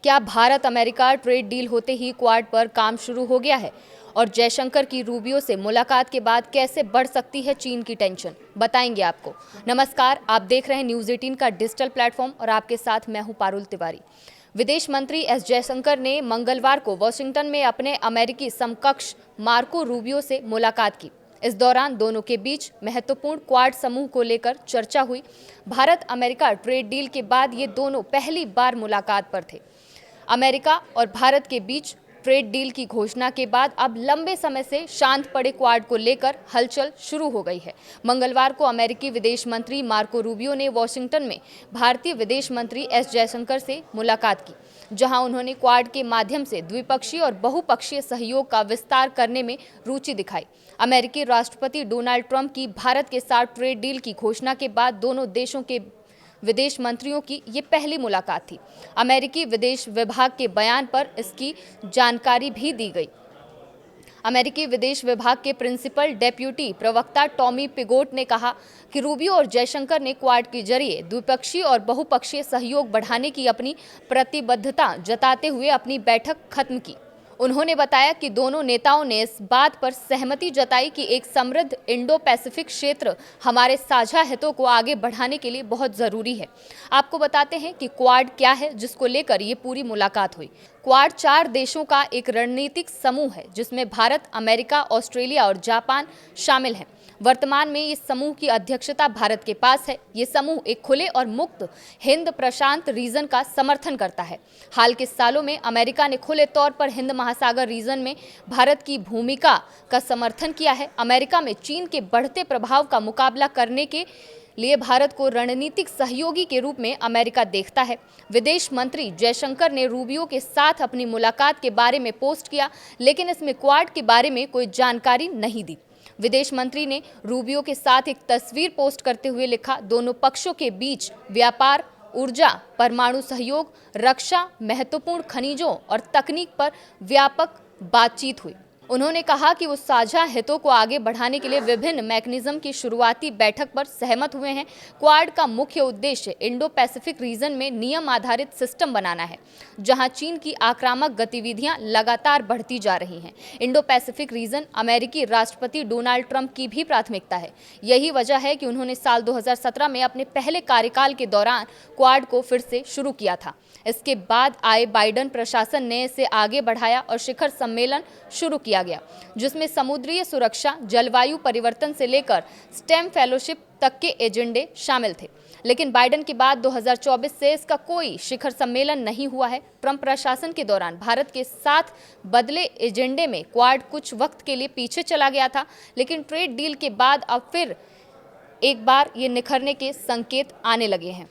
क्या Bharat America trade deal होते ही quad पर काम शुरू हो गया है? और जयशंकर की रूबियो से मुलाकात के बाद कैसे बढ़ सकती है चीन की टेंशन, बताएंगे आपको। नमस्कार, आप देख रहे हैं न्यूज़ 18 का डिजिटल प्लेटफॉर्म और आपके साथ मैं हूं पारुल तिवारी। विदेश मंत्री एस जयशंकर ने मंगलवार को वॉशिंगटन में अपने अमेरिकी समकक्ष मार्को रूबियो से मुलाकात की। इस दौरान दोनों के बीच महत्वपूर्ण क्वाड समूह को लेकर चर्चा हुई। भारत अमेरिका ट्रेड डील के बाद ये दोनों पहली बार मुलाकात पर थे। अमेरिका और भारत के बीच ट्रेड डील की घोषणा के बाद अब लंबे समय से शांत पड़े क्वाड को लेकर हलचल शुरू हो गई है। मंगलवार को अमेरिकी विदेश मंत्री मार्को रूबियो ने वॉशिंगटन में भारतीय विदेश मंत्री एस जयशंकर से मुलाकात की, जहां उन्होंने क्वाड के माध्यम से द्विपक्षीय और बहुपक्षीय सहयोग का विस्तार करने में रुचि दिखाई। अमेरिकी राष्ट्रपति डोनाल्ड ट्रंप की भारत के साथ ट्रेड डील की घोषणा के बाद दोनों देशों के विदेश मंत्रियों की ये पहली मुलाकात थी। अमेरिकी विदेश विभाग के बयान पर इसकी जानकारी भी दी गई। अमेरिकी विदेश विभाग के प्रिंसिपल डेप्यूटी प्रवक्ता टॉमी पिगोट ने कहा कि रूबियो और जयशंकर ने क्वाड के जरिए द्विपक्षीय और बहुपक्षीय सहयोग बढ़ाने की अपनी प्रतिबद्धता जताते हुए अपनी बैठक खत्म की। उन्होंने बताया कि दोनों नेताओं ने इस बात पर सहमति जताई कि एक समृद्ध इंडो पैसिफिक क्षेत्र हमारे साझा हितों को आगे बढ़ाने के लिए बहुत जरूरी है। आपको बताते हैं कि क्वाड क्या है, जिसको लेकर ये पूरी मुलाकात हुई। क्वाड 4 देशों का एक रणनीतिक समूह है, जिसमें भारत, अमेरिका, ऑस्ट्रेलिया और जापान शामिल हैं। वर्तमान में इस समूह की अध्यक्षता भारत के पास है। ये समूह एक खुले और मुक्त हिंद प्रशांत रीजन का समर्थन करता है। हाल के सालों में अमेरिका ने खुले तौर पर हिंद महासागर रीजन में भारत की भूमिका का समर्थन किया है। अमेरिका में चीन के बढ़ते प्रभाव का मुकाबला करने के लिए भारत को रणनीतिक सहयोगी के रूप में अमेरिका देखता है। विदेश मंत्री जयशंकर ने रूबियो के साथ अपनी मुलाकात के बारे में पोस्ट किया, लेकिन इसमें क्वाड के बारे में कोई जानकारी नहीं दी। विदेश मंत्री ने रूबियो के साथ एक तस्वीर पोस्ट करते हुए लिखा, दोनों पक्षों के बीच व्यापार, ऊर्जा, परमाणु सहयोग, रक्षा, महत्वपूर्ण खनिजों और तकनीक पर व्यापक बातचीत हुई। उन्होंने कहा कि वो साझा हितों को आगे बढ़ाने के लिए विभिन्न मैकेनिज्म की शुरुआती बैठक पर सहमत हुए हैं। क्वाड का मुख्य उद्देश्य इंडो पैसिफिक रीजन में नियम आधारित सिस्टम बनाना है, जहां चीन की आक्रामक गतिविधियां लगातार बढ़ती जा रही हैं। इंडो पैसिफिक रीजन अमेरिकी राष्ट्रपति डोनाल्ड ट्रंप की भी प्राथमिकता है। यही वजह है कि उन्होंने साल 2017 में अपने पहले कार्यकाल के दौरान क्वाड को फिर से शुरू किया था। इसके बाद आए बाइडेन प्रशासन ने इसे आगे बढ़ाया और शिखर सम्मेलन शुरू किया गया, जिसमें समुद्री सुरक्षा, जलवायु परिवर्तन से लेकर स्टेम फेलोशिप तक के एजेंडे शामिल थे। लेकिन बाइडेन के बाद 2024 से इसका कोई शिखर सम्मेलन नहीं हुआ है। ट्रंप प्रशासन के दौरान भारत के साथ बदले एजेंडे में क्वाड कुछ वक्त के लिए पीछे चला गया था, लेकिन ट्रेड डील के बाद अब फिर एक बार ये निखरने के संकेत आने लगे हैं।